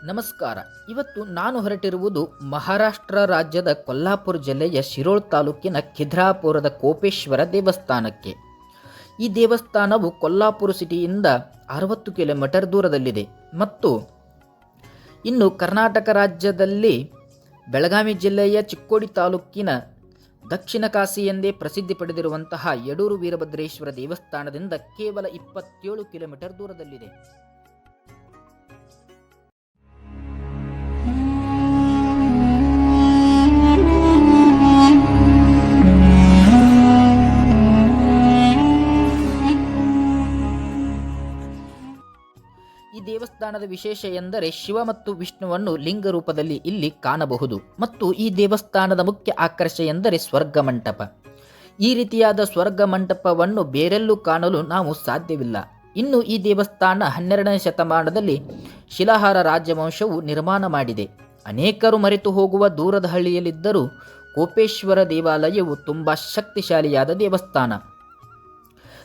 ನಮಸ್ಕಾರ. ಇವತ್ತು ನಾನು ಹೊರಟಿರುವುದು ಮಹಾರಾಷ್ಟ್ರ ರಾಜ್ಯದ ಕೊಲ್ಹಾಪುರ ಜಿಲ್ಲೆಯ ಶಿರೋಳ್ ತಾಲೂಕಿನ ಖಿದ್ರಾಪುರದ ಕೋಪೇಶ್ವರ ದೇವಸ್ಥಾನಕ್ಕೆ. ಈ ದೇವಸ್ಥಾನವು ಕೊಲ್ಹಾಪುರ ಸಿಟಿಯಿಂದ 60 ಕಿಲೋಮೀಟರ್ ದೂರದಲ್ಲಿದೆ ಮತ್ತು ಇನ್ನು ಕರ್ನಾಟಕ ರಾಜ್ಯದಲ್ಲಿ ಬೆಳಗಾವಿ ಜಿಲ್ಲೆಯ ಚಿಕ್ಕೋಡಿ ತಾಲೂಕಿನ ದಕ್ಷಿಣ ಕಾಶಿ ಎಂದೇ ಪ್ರಸಿದ್ಧಿ ಪಡೆದಿರುವಂತಹ ಯಡೂರು ವೀರಭದ್ರೇಶ್ವರ ದೇವಸ್ಥಾನದಿಂದ ಕೇವಲ 27 ಕಿಲೋಮೀಟರ್ ದೂರದಲ್ಲಿದೆ. ಈ ದೇವಸ್ಥಾನದ ವಿಶೇಷ ಎಂದರೆ ಶಿವ ಮತ್ತು ವಿಷ್ಣುವನ್ನು ಲಿಂಗ ರೂಪದಲ್ಲಿ ಇಲ್ಲಿ ಕಾಣಬಹುದು ಮತ್ತು ಈ ದೇವಸ್ಥಾನದ ಮುಖ್ಯ ಆಕರ್ಷಣೆ ಎಂದರೆ ಸ್ವರ್ಗ ಮಂಟಪ. ಈ ರೀತಿಯಾದ ಸ್ವರ್ಗ ಮಂಟಪವನ್ನು ಬೇರೆಲ್ಲೂ ಕಾಣಲು ನಾವು ಸಾಧ್ಯವಿಲ್ಲ. ಇನ್ನು ಈ ದೇವಸ್ಥಾನ 12ನೇ ಶತಮಾನದಲ್ಲಿ ಶಿಲಾಹಾರ ರಾಜವಂಶವು ನಿರ್ಮಾಣ ಮಾಡಿದೆ. ಅನೇಕರು ಮರೆತು ಹೋಗುವ ದೂರದ ಹಳ್ಳಿಯಲ್ಲಿದ್ದರೂ ಕೋಪೇಶ್ವರ ದೇವಾಲಯವು ತುಂಬ ಶಕ್ತಿಶಾಲಿಯಾದ ದೇವಸ್ಥಾನ.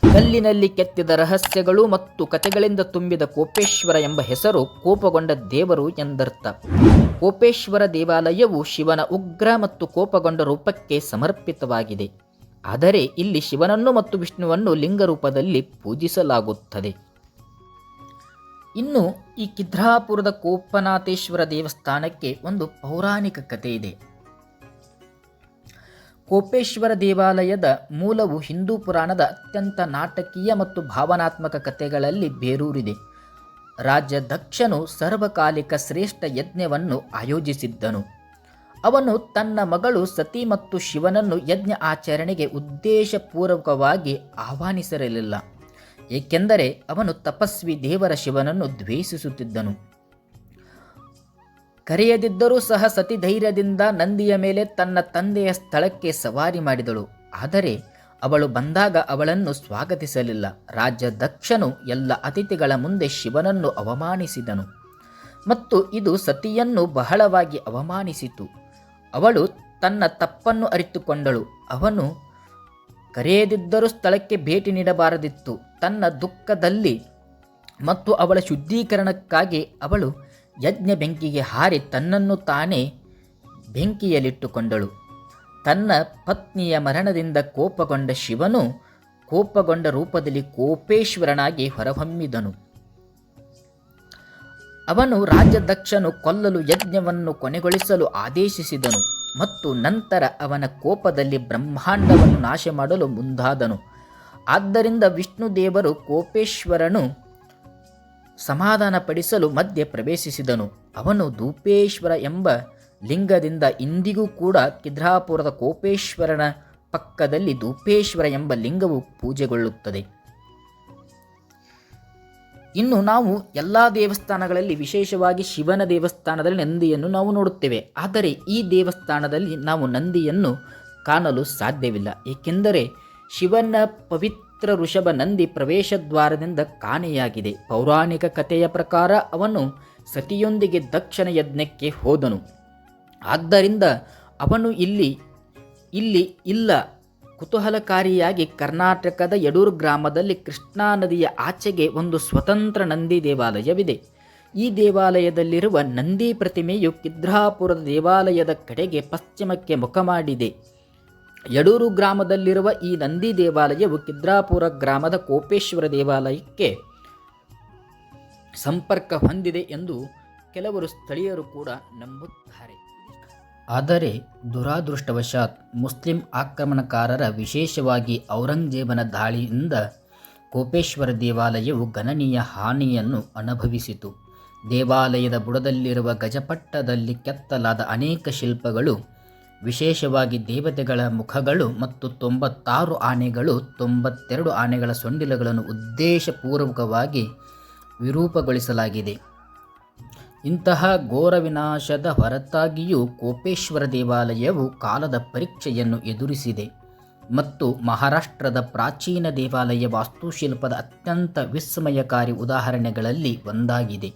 ಕಲ್ಲಿನಲ್ಲಿ ಕೆತ್ತಿದ ರಹಸ್ಯಗಳು ಮತ್ತು ಕಥೆಗಳಿಂದ ತುಂಬಿದ ಕೋಪೇಶ್ವರ ಎಂಬ ಹೆಸರು ಕೋಪಗೊಂಡ ದೇವರು ಎಂದರ್ಥ. ಕೋಪೇಶ್ವರ ದೇವಾಲಯವು ಶಿವನ ಉಗ್ರ ಮತ್ತು ಕೋಪಗೊಂಡ ರೂಪಕ್ಕೆ ಸಮರ್ಪಿತವಾಗಿದೆ. ಆದರೆ ಇಲ್ಲಿ ಶಿವನನ್ನು ಮತ್ತು ವಿಷ್ಣುವನ್ನು ಲಿಂಗ ರೂಪದಲ್ಲಿ ಪೂಜಿಸಲಾಗುತ್ತದೆ. ಇನ್ನು ಈ ಖಿದ್ರಾಪುರದ ಕೋಪನಾಥೇಶ್ವರ ದೇವಸ್ಥಾನಕ್ಕೆ ಒಂದು ಪೌರಾಣಿಕ ಕಥೆ ಇದೆ. ಕೋಪೇಶ್ವರ ದೇವಾಲಯದ ಮೂಲವು ಹಿಂದೂ ಪುರಾಣದ ಅತ್ಯಂತ ನಾಟಕೀಯ ಮತ್ತು ಭಾವನಾತ್ಮಕ ಕಥೆಗಳಲ್ಲಿ ಬೇರೂರಿದೆ. ರಾಜ ದಕ್ಷನು ಸರ್ವಕಾಲಿಕ ಶ್ರೇಷ್ಠ ಯಜ್ಞವನ್ನು ಆಯೋಜಿಸಿದ್ದನು. ಅವನು ತನ್ನ ಮಗಳು ಸತಿ ಮತ್ತು ಶಿವನನ್ನು ಯಜ್ಞ ಆಚರಣೆಗೆ ಉದ್ದೇಶಪೂರ್ವಕವಾಗಿ ಆಹ್ವಾನಿಸಿರಲಿಲ್ಲ, ಏಕೆಂದರೆ ಅವನು ತಪಸ್ವಿ ದೇವರ ಶಿವನನ್ನು ದ್ವೇಷಿಸುತ್ತಿದ್ದನು. ಕರೆಯದಿದ್ದರೂ ಸಹ ಸತಿ ಧೈರ್ಯದಿಂದ ನಂದಿಯ ಮೇಲೆ ತನ್ನ ತಂದೆಯ ಸ್ಥಳಕ್ಕೆ ಸವಾರಿ ಮಾಡಿದಳು. ಆದರೆ ಅವಳು ಬಂದಾಗ ಅವಳನ್ನು ಸ್ವಾಗತಿಸಲಿಲ್ಲ. ರಾಜ ದಕ್ಷನು ಎಲ್ಲ ಅತಿಥಿಗಳ ಮುಂದೆ ಶಿವನನ್ನು ಅವಮಾನಿಸಿದನು ಮತ್ತು ಇದು ಸತಿಯನ್ನು ಬಹಳವಾಗಿ ಅವಮಾನಿಸಿತು. ಅವಳು ತನ್ನ ತಪ್ಪನ್ನು ಅರಿತುಕೊಂಡಳು. ಅವನು ಕರೆಯದಿದ್ದರೂ ಸ್ಥಳಕ್ಕೆ ಭೇಟಿ ನೀಡಬಾರದಿತ್ತು. ತನ್ನ ದುಃಖದಲ್ಲಿ ಮತ್ತು ಅವಳ ಶುದ್ಧೀಕರಣಕ್ಕಾಗಿ ಅವಳು ಯಜ್ಞ ಬೆಂಕಿಗೆ ಹಾರಿ ತನ್ನನ್ನು ತಾನೇ ಬೆಂಕಿಯಲ್ಲಿಟ್ಟುಕೊಂಡಳು. ತನ್ನ ಪತ್ನಿಯ ಮರಣದಿಂದ ಕೋಪಗೊಂಡ ಶಿವನು ಕೋಪಗೊಂಡ ರೂಪದಲ್ಲಿ ಕೋಪೇಶ್ವರನಾಗಿ ಹೊರಹೊಮ್ಮಿದನು. ಅವನು ರಾಜದಕ್ಷನು ಕೊಲ್ಲಲು ಯಜ್ಞವನ್ನು ಕೊನೆಗೊಳಿಸಲು ಆದೇಶಿಸಿದನು ಮತ್ತು ನಂತರ ಅವನ ಕೋಪದಲ್ಲಿ ಬ್ರಹ್ಮಾಂಡವನ್ನು ನಾಶ ಮಾಡಲು ಮುಂದಾದನು. ಆದ್ದರಿಂದ ವಿಷ್ಣು ದೇವರು ಕೋಪೇಶ್ವರನು ಸಮಾಧಾನಪಡಿಸಲು ಮಧ್ಯೆ ಪ್ರವೇಶಿಸಿದನು. ಅವನು ಧೂಪೇಶ್ವರ ಎಂಬ ಲಿಂಗದಿಂದ ಇಂದಿಗೂ ಕೂಡ ಖಿದ್ರಾಪುರದ ಕೋಪೇಶ್ವರನ ಪಕ್ಕದಲ್ಲಿ ಧೂಪೇಶ್ವರ ಎಂಬ ಲಿಂಗವು ಪೂಜೆಗೊಳ್ಳುತ್ತದೆ. ಇನ್ನು ನಾವು ಎಲ್ಲ ದೇವಸ್ಥಾನಗಳಲ್ಲಿ ವಿಶೇಷವಾಗಿ ಶಿವನ ದೇವಸ್ಥಾನದಲ್ಲಿ ನಂದಿಯನ್ನು ನಾವು ನೋಡುತ್ತೇವೆ. ಆದರೆ ಈ ದೇವಸ್ಥಾನದಲ್ಲಿ ನಾವು ನಂದಿಯನ್ನು ಕಾಣಲು ಸಾಧ್ಯವಿಲ್ಲ, ಏಕೆಂದರೆ ಶಿವನ ಪವಿತ್ರ ಋಷಭ ನಂದಿ ಪ್ರವೇಶ ದ್ವಾರದಿಂದ ಕಾಣೆಯಾಗಿದೆ. ಪೌರಾಣಿಕ ಕಥೆಯ ಪ್ರಕಾರ ಅವನು ಸತಿಯೊಂದಿಗೆ ದಕ್ಷಿಣ ಯಜ್ಞಕ್ಕೆ ಹೋದನು. ಆದ್ದರಿಂದ ಅವನು ಇಲ್ಲಿ ಇಲ್ಲ. ಕುತೂಹಲಕಾರಿಯಾಗಿ ಕರ್ನಾಟಕದ ಯಡೂರು ಗ್ರಾಮದಲ್ಲಿ ಕೃಷ್ಣಾ ನದಿಯ ಆಚೆಗೆ ಒಂದು ಸ್ವತಂತ್ರ ನಂದಿ ದೇವಾಲಯವಿದೆ. ಈ ದೇವಾಲಯದಲ್ಲಿರುವ ನಂದಿ ಪ್ರತಿಮೆಯು ಖಿದ್ರಾಪುರದ ದೇವಾಲಯದ ಕಡೆಗೆ ಪಶ್ಚಿಮಕ್ಕೆ ಮುಖ ಮಾಡಿದೆ. ಯಡೂರು ಗ್ರಾಮದಲ್ಲಿರುವ ಈ ನಂದಿ ದೇವಾಲಯವು ಖಿದ್ರಾಪುರ ಗ್ರಾಮದ ಕೋಪೇಶ್ವರ ದೇವಾಲಯಕ್ಕೆ ಸಂಪರ್ಕ ಹೊಂದಿದೆ ಎಂದು ಕೆಲವರು ಸ್ಥಳೀಯರು ಕೂಡ ನಂಬುತ್ತಾರೆ. ಆದರೆ ದುರಾದೃಷ್ಟವಶಾತ್ ಮುಸ್ಲಿಂ ಆಕ್ರಮಣಕಾರರ, ವಿಶೇಷವಾಗಿ ಔರಂಗಜೇಬನ ದಾಳಿಯಿಂದ ಕೋಪೇಶ್ವರ ದೇವಾಲಯವು ಗಣನೀಯ ಹಾನಿಯನ್ನು ಅನುಭವಿಸಿತು. ದೇವಾಲಯದ ಬುಡದಲ್ಲಿರುವ ಗಜಪಟ್ಟದಲ್ಲಿ ಕೆತ್ತಲಾದ ಅನೇಕ ಶಿಲ್ಪಗಳು, ವಿಶೇಷವಾಗಿ ದೇವತೆಗಳ ಮುಖಗಳು ಮತ್ತು 96 ಆನೆಗಳು, 92 ಆನೆಗಳ ಸೊಂಡಿಲುಗಳನ್ನು ಉದ್ದೇಶಪೂರ್ವಕವಾಗಿ ವಿರೂಪಗೊಳಿಸಲಾಗಿದೆ. ಇಂತಹ ಘೋರ ವಿನಾಶದ ಹೊರತಾಗಿಯೂ ಕೋಪೇಶ್ವರ ದೇವಾಲಯವು ಕಾಲದ ಪರೀಕ್ಷೆಯನ್ನು ಎದುರಿಸಿದೆ ಮತ್ತು ಮಹಾರಾಷ್ಟ್ರದ ಪ್ರಾಚೀನ ದೇವಾಲಯ ವಾಸ್ತುಶಿಲ್ಪದ ಅತ್ಯಂತ ವಿಸ್ಮಯಕಾರಿ ಉದಾಹರಣೆಗಳಲ್ಲಿ ಒಂದಾಗಿದೆ.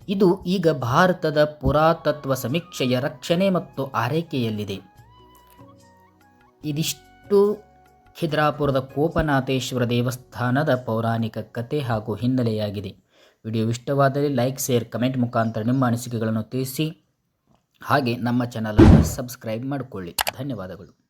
ಇದು ಈಗ ಭಾರತದ ಪುರಾತತ್ವ ಸಮೀಕ್ಷೆಯ ರಕ್ಷಣೆ ಮತ್ತು ಆರೈಕೆಯಲ್ಲಿದೆ. ಇದಿಷ್ಟು ಖಿದ್ರಾಪುರದ ಕೋಪನಾಥೇಶ್ವರ ದೇವಸ್ಥಾನದ ಪೌರಾಣಿಕ ಕಥೆ ಹಾಗೂ ಹಿನ್ನೆಲೆಯಾಗಿದೆ. ವಿಡಿಯೋ ಇಷ್ಟವಾದಲ್ಲಿ ಲೈಕ್, ಶೇರ್, ಕಮೆಂಟ್ ಮುಖಾಂತರ ನಿಮ್ಮ ಅನಿಸಿಕೆಗಳನ್ನು ತಿಳಿಸಿ. ಹಾಗೆ ನಮ್ಮ ಚಾನಲನ್ನು ಸಬ್ಸ್ಕ್ರೈಬ್ ಮಾಡಿಕೊಳ್ಳಿ. ಧನ್ಯವಾದಗಳು.